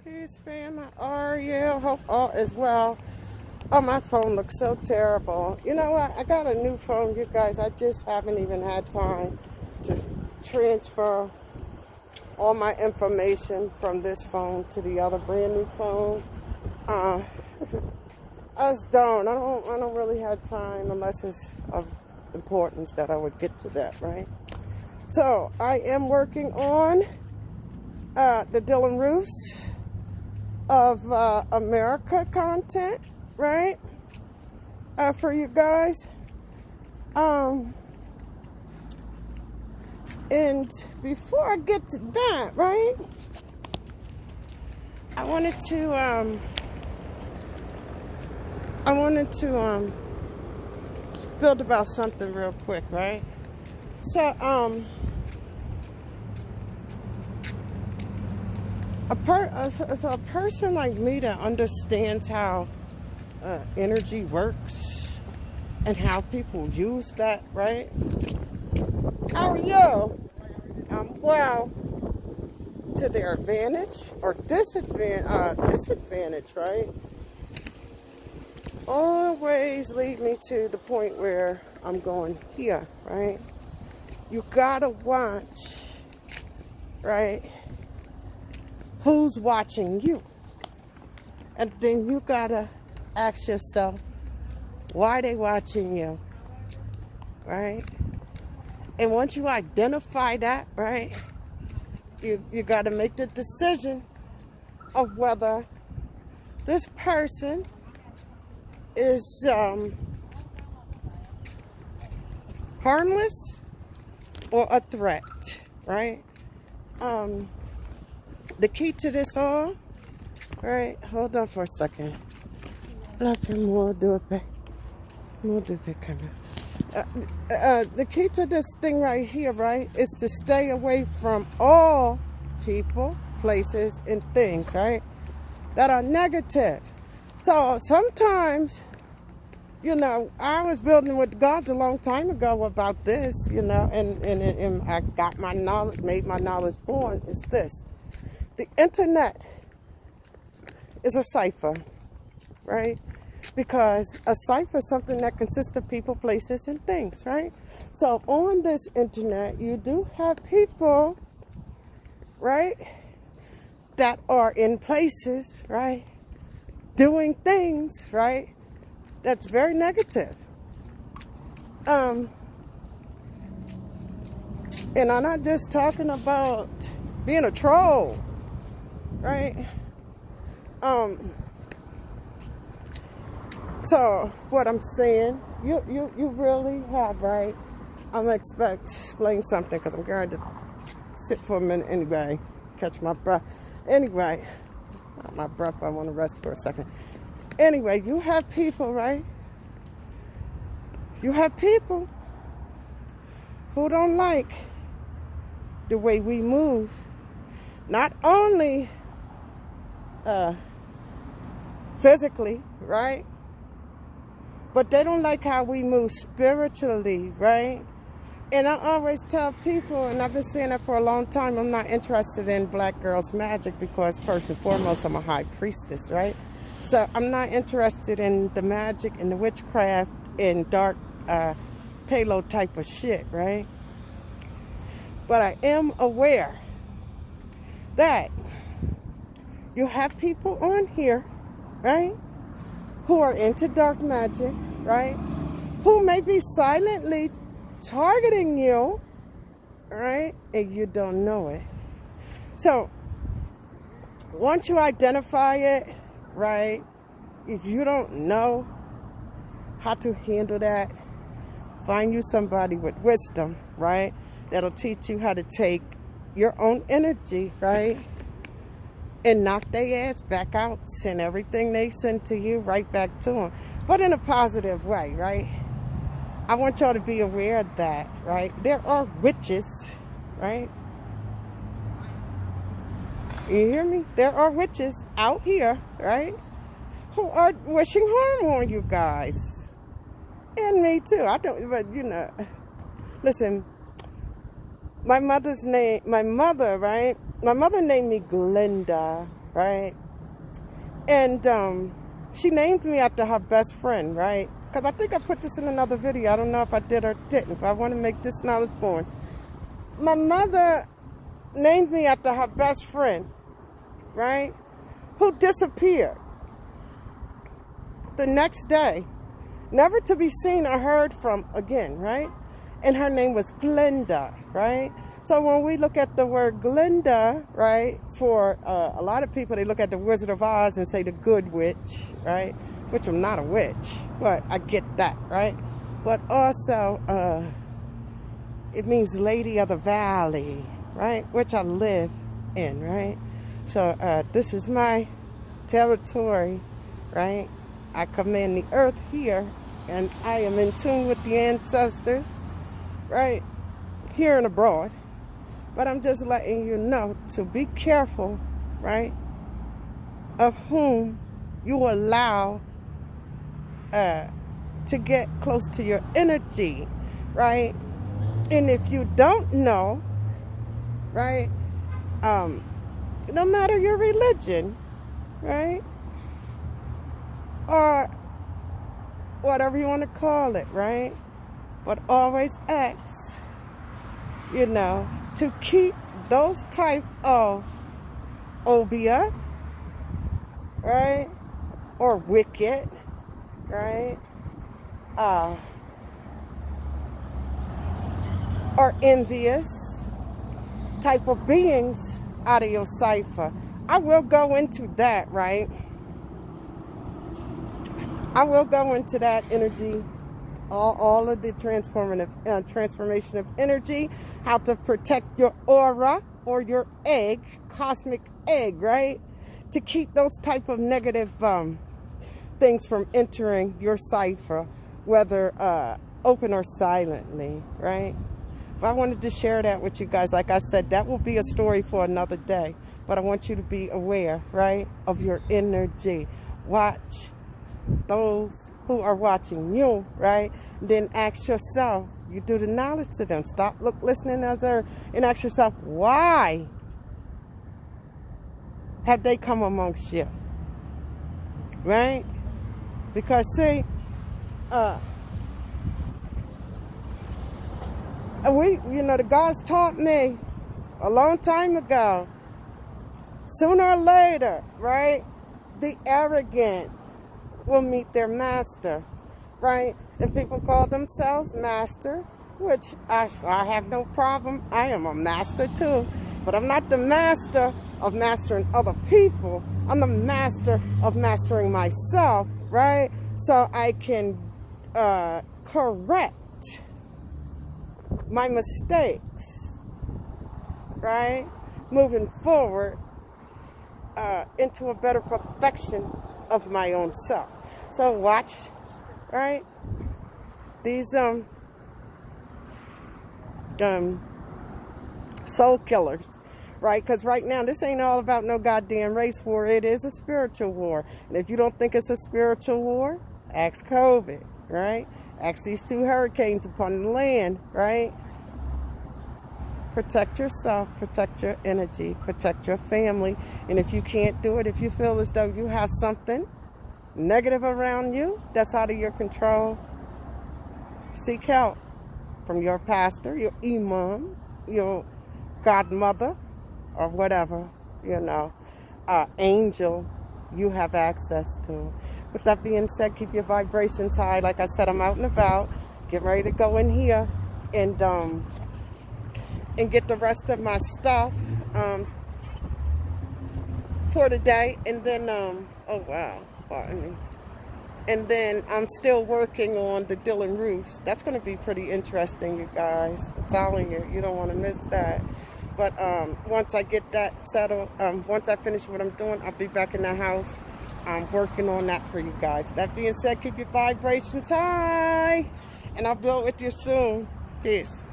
Peace, fam. How are you? Hope all is well. Oh, my phone looks so terrible. You know what? I got a new phone, you guys. I just haven't even had time to transfer all my information from this phone to the other brand new phone. I just don't. I don't really have time unless it's of importance that I would get to that, right? So I am working on the Dylan Roos of America content, right? For you guys. And before I get to that, right? I wanted to build about something real quick, right? So a person like me that understands how energy works and how people use that, right? How are you? Well, to their advantage or disadvantage, right? Always lead me to the point where I'm going here, right? You gotta watch, right? Who's watching you? And then you gotta ask yourself, why they watching you, right? And once you identify that, right, you gotta make the decision of whether this person is harmless or a threat, right? The key to this all, right? Hold on for a second. The key to this thing right here, right, is to stay away from all people, places, and things, right, that are negative. So sometimes, you know, I was building with gods a long time ago about this, you know, and I got my knowledge, made my knowledge born, is this. The internet is a cipher, right? Because a cipher is something that consists of people, places, and things, right? So on this internet, you do have people, right, that are in places, right, doing things, right, that's very negative. And I'm not just talking about being a troll, right? So what I'm saying, you really have, right? I'm gonna explain something because I'm going to sit for a minute anyway, catch my breath. Anyway, not my breath, I want to rest for a second. Anyway, you have people, right? You have people who don't like the way we move. Not only physically, right? But they don't like how we move spiritually, right? And I always tell people, and I've been saying that for a long time, I'm not interested in black girls' magic because first and foremost, I'm a high priestess, right? So I'm not interested in the magic and the witchcraft and dark payload type of shit, right? But I am aware that you have people on here, right, who are into dark magic, right, who may be silently targeting you, right, and you don't know it. So once you identify it, right, if you don't know how to handle that, find you somebody with wisdom, right, that'll teach you how to take your own energy, right, and knock their ass back out, send everything they send to you right back to them, but in a positive way, right? I want y'all to be aware of that, right? There are witches, right? You hear me? There are witches out here, right, who are wishing harm on you guys. And me too. I don't, but you know, listen, my mother, right? My mother named me Glinda, right? And she named me after her best friend, right? Because I think I put this in another video. I don't know if I did or didn't, but I want to make this knowledge born. My mother named me after her best friend, right? Who disappeared the next day, never to be seen or heard from again, right? And her name was Glenda, right? So when we look at the word Glenda, right, for a lot of people, they look at the Wizard of Oz and say the good witch, right? Which I'm not a witch, but I get that, right? But also, it means Lady of the Valley, right? Which I live in, right? So this is my territory, right? I command the earth here, and I am in tune with the ancestors, right? Here and abroad. But I'm just letting you know to be careful, right? Of whom you allow to get close to your energy, right? And if you don't know, right? No matter your religion, right? Or whatever you want to call it, right? But always ask, you know, to keep those type of obia, right? Or wicked, right? Or envious type of beings out of your cipher. I will go into that, right? I will go into that energy, all of the transformation of energy, how to protect your aura or your egg, cosmic egg, right? To keep those type of negative things from entering your cipher, whether open or silently, right? But I wanted to share that with you guys. Like I said, that will be a story for another day. But I want you to be aware, right, of your energy. Watch those who are watching you, right? Then ask yourself, you do the knowledge to them. Stop listening as her and ask yourself, why have they come amongst you? Right? Because see, the gods taught me a long time ago, sooner or later, right, the arrogant will meet their master, right? And people call themselves master, which I have no problem. I am a master too, but I'm not the master of mastering other people. I'm the master of mastering myself, right? So I can correct my mistakes, right? Moving forward into a better perfection of my own self. So watch, right? These soul killers, right? Because right now this ain't all about no goddamn race war. It is a spiritual war. And if you don't think it's a spiritual war, ask COVID, right? Ask these 2 hurricanes upon the land, right? Protect yourself, protect your energy, protect your family. And if you can't do it, if you feel as though you have something negative around you that's out of your control, seek help from your pastor, your imam, your godmother, or whatever, angel you have access to. With that being said, keep your vibrations high. Like I said, I'm out and about, getting ready to go in here and get the rest of my stuff for today. And then, oh wow, pardon me. And then I'm still working on the Dylan roofs. That's going to be pretty interesting, you guys. I'm telling you, you don't want to miss that. But once I get that settled, once I finish what I'm doing, I'll be back in the house. I'm working on that for you guys. That being said, keep your vibrations high. And I'll build with you soon. Peace.